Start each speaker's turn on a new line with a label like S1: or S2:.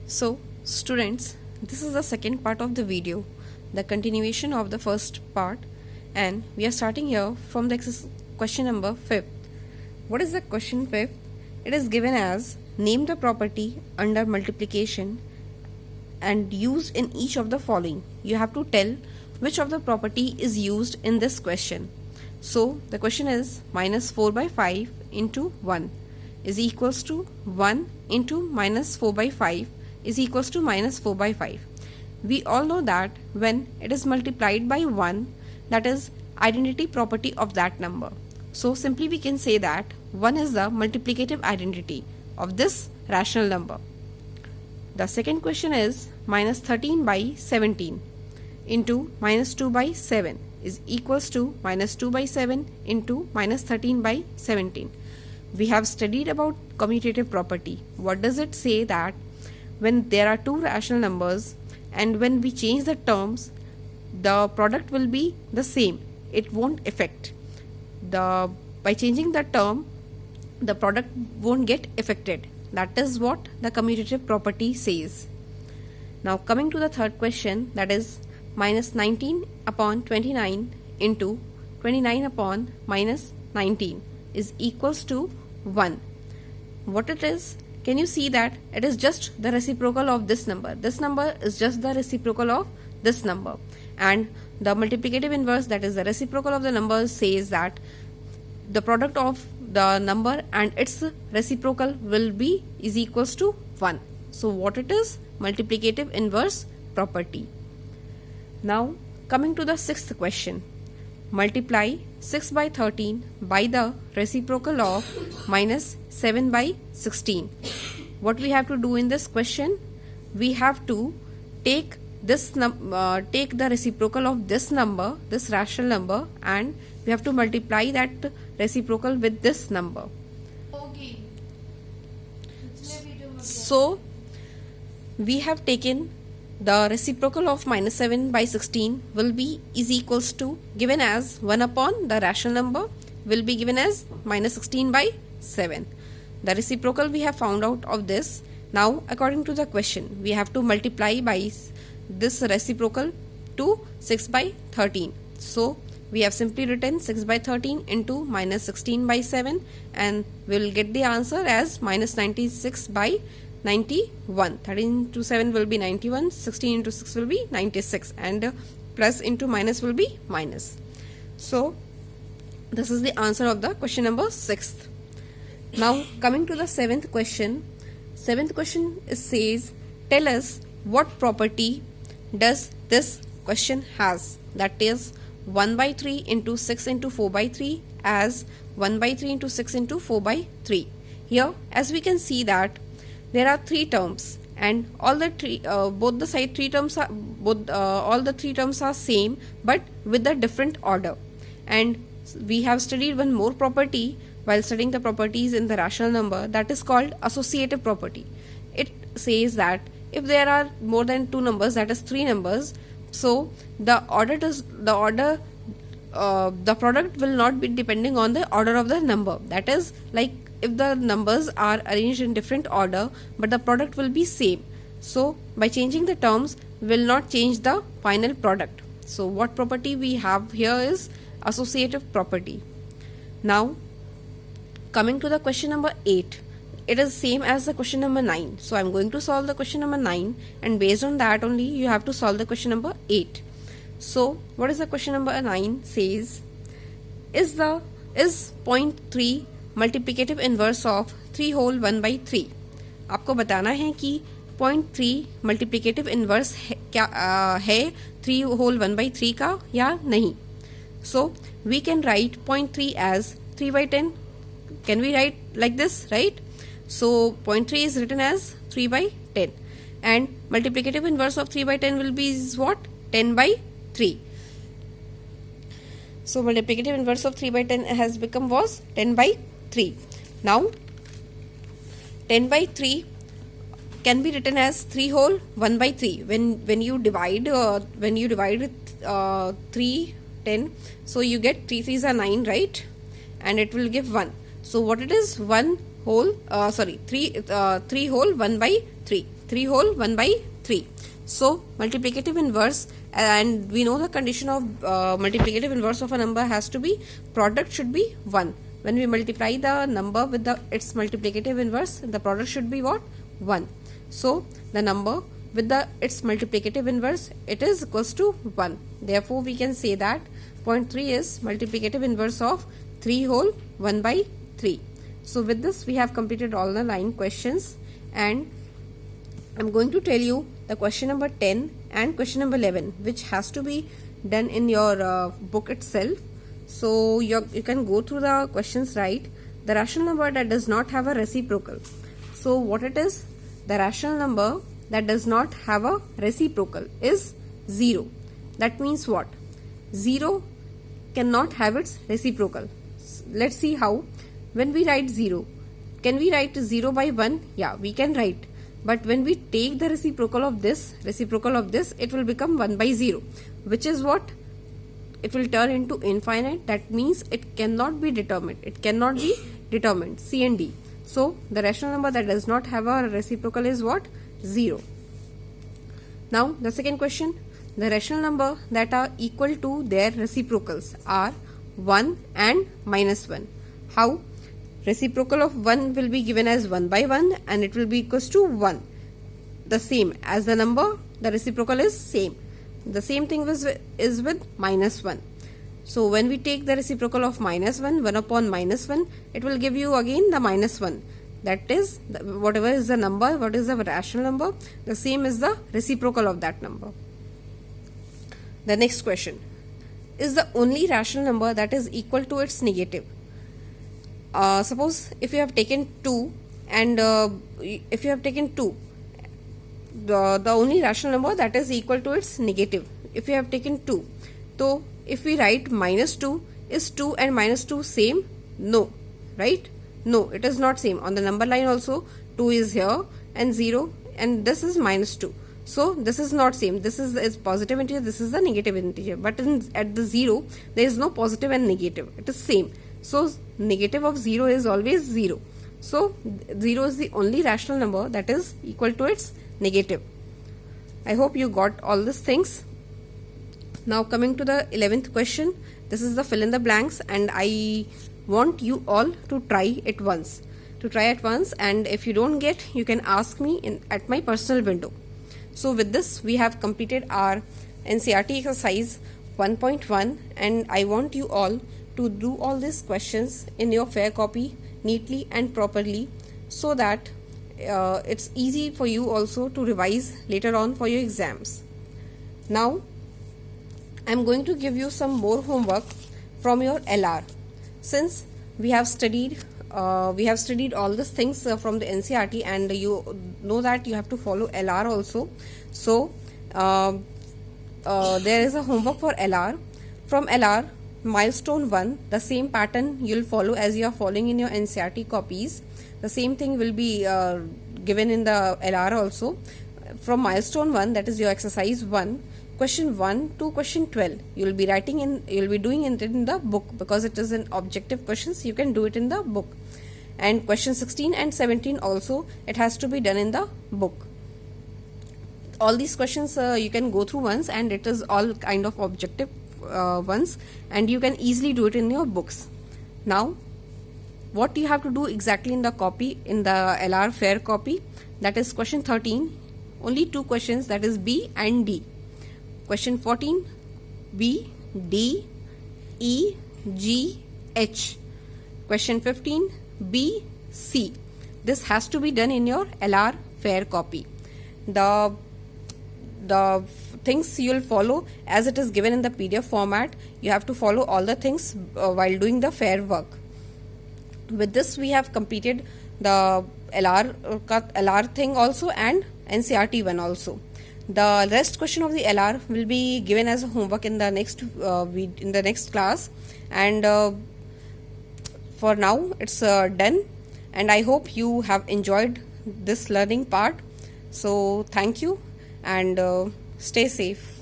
S1: So students, this is the second part of the video, the continuation of the first part, and we are starting here from the question number 5. What is the question 5? It is given as name the property under multiplication and used in each of the following. You have to tell which of the property is used in this question. So the question is minus 4 by 5 into 1 is equals to 1 into minus 4 by 5 is equals to minus 4 by 5. We all know that when it is multiplied by 1, that is identity property of that number. So simply we can say that 1 is the multiplicative identity of this rational number. The second question is minus 13 by 17 into minus 2 by 7 is equals to minus 2 by 7 into minus 13 by 17. We have studied about commutative property. What does it say? That when there are two rational numbers and when we change the terms, the product will be the same. It won't affect. By changing the term, the product won't get affected. That is what the commutative property says. Now coming to the third question, that is minus 19 upon 29 into 29 upon minus 19 is equals to 1. What it is? Can you see that it is just the reciprocal of this number? This number is just the reciprocal of this number, and the multiplicative inverse, that is the reciprocal of the number, says that the product of the number and its reciprocal will be is equals to 1. So what it is? Multiplicative inverse property. Now coming to the sixth question, multiply 6 by 13 by the reciprocal of minus 7 by 16. What we have to do in this question? We have to take take the reciprocal of this number, this rational number, and we have to multiply that reciprocal with this number.
S2: Okay.
S1: So we have taken the reciprocal of minus 7 by 16 will be is equals to given as 1 upon the rational number will be given as minus 16 by 7. The reciprocal we have found out of this. Now according to the question, we have to multiply by this reciprocal to 6 by 13. So we have simply written 6 by 13 into minus 16 by 7, and we will get the answer as minus 96 by 91. 13 into 7 will be 91, 16 into 6 will be 96, and plus into minus will be minus. So this is the answer of the question number 6. Now coming to the seventh question. Seventh question says, tell us what property does this question has, that is 1 by 3 into 6 into 4 by 3 as 1 by 3 into 6 into 4 by 3. Here as we can see that there are three terms, and all the three all the three terms are same but with a different order. And we have studied one more property while studying the properties in the rational number, that is called associative property. It says that if there are more than two numbers, that is three numbers, so the product will not be depending on the order of the number. That is, like if the numbers are arranged in different order but the product will be same, so by changing the terms will not change the final product. So what property we have here is associative property. Now coming to the question number 8, it is same as the question number 9. So I'm going to solve the question number 9, and based on that only you have to solve the question number 8. So what is the question number 9 says? Is 0.3 multiplicative inverse of 3 whole 1 by 3? आपको बताना है कि 0.3 multiplicative inverse है 3 whole 1 by 3 का या नहीं. So we can write 0.3 as 3 by 10. Can we write like this, right? So 0.3 is written as 3 by 10, and multiplicative inverse of 3 by 10 will be is what? 10 by 3. So multiplicative inverse of 3 by 10 has become was 10 by 3. Now 10 by 3 can be written as 3 whole 1 by 3. When you divide 3 10, so you get 3 3s are 9, right? And it will give 1. So what it is? 3 whole 1 by 3. 3 whole 1 by 3. So multiplicative inverse, and we know the condition of multiplicative inverse of a number has to be product should be 1. When we multiply the number with its multiplicative inverse, the product should be what? 1. So the number with its multiplicative inverse, it is equals to 1. Therefore we can say that point 3 is multiplicative inverse of 3 whole 1 by 3. So with this we have completed all the 9 questions, and I'm going to tell you the question number 10 and question number 11, which has to be done in your book itself. So you can go through the questions, right? The rational number that does not have a reciprocal. So what it is? The rational number that does not have a reciprocal is 0. That means what? 0 cannot have its reciprocal. Let's see how. When we write 0, can we write 0 by 1? Yeah, we can write. But when we take the reciprocal of this, it will become 1 by 0, which is what? It will turn into infinite. That means it cannot be determined. It cannot be determined. C and D. So the rational number that does not have a reciprocal is what? 0. Now the second question. The rational number that are equal to their reciprocals are 1 and minus 1. How? Reciprocal of 1 will be given as 1 by 1, and it will be equals to 1. The same as the number, the reciprocal is same. The same thing is with minus 1. So when we take the reciprocal of minus 1, 1 upon minus 1, it will give you again the minus 1. That is, whatever is the number, what is the rational number, the same is the reciprocal of that number. The next question is the only rational number that is equal to its negative. Suppose if you have taken 2, and if you have taken 2, the only rational number that is equal to its negative. If you have taken 2, so if we write minus 2, is 2 and minus 2 same? No, right? No, it is not same. On the number line also 2 is here and 0, and this is minus 2. So this is not same. This is positive integer, this is the negative integer. But at the 0, there is no positive and negative. It is same. So negative of 0 is always 0. So 0 is the only rational number that is equal to its negative. I hope you got all these things. Now coming to the 11th question. This is the fill in the blanks, and I want you all to try it once. And if you don't get, you can ask me at my personal window. So with this we have completed our NCERT exercise 1.1, and I want you all to do all these questions in your fair copy neatly and properly, so that it's easy for you also to revise later on for your exams. Now I'm going to give you some more homework from your LR. Since we have studied all these things from the NCERT, and you know that you have to follow LR also. So there is a homework for LR. From LR, milestone 1, the same pattern you will follow as you are following in your NCERT copies. The same thing will be given in the LR also. From milestone 1, that is your exercise 1, question 1 to question 12, you will be doing it in the book, because it is an objective questions. You can do it in the book. And question 16 and 17 also, it has to be done in the book. All these questions you can go through once, and it is all kind of objective ones, and you can easily do it in your books. Now what you have to do exactly in the copy, in the LR fair copy, that is question 13, only 2 questions, that is B and D. Question 14, B, D, E, G, H. Question 15, B, C. This has to be done in your LR fair copy. The things you will follow as it is given in the PDF format. You have to follow all the things while doing the fair work. With this we have completed the LR thing also, and NCERT one also. The rest question of the LR will be given as a homework in the next class, and for now it's done, and I hope you have enjoyed this learning part. So thank you, and stay safe.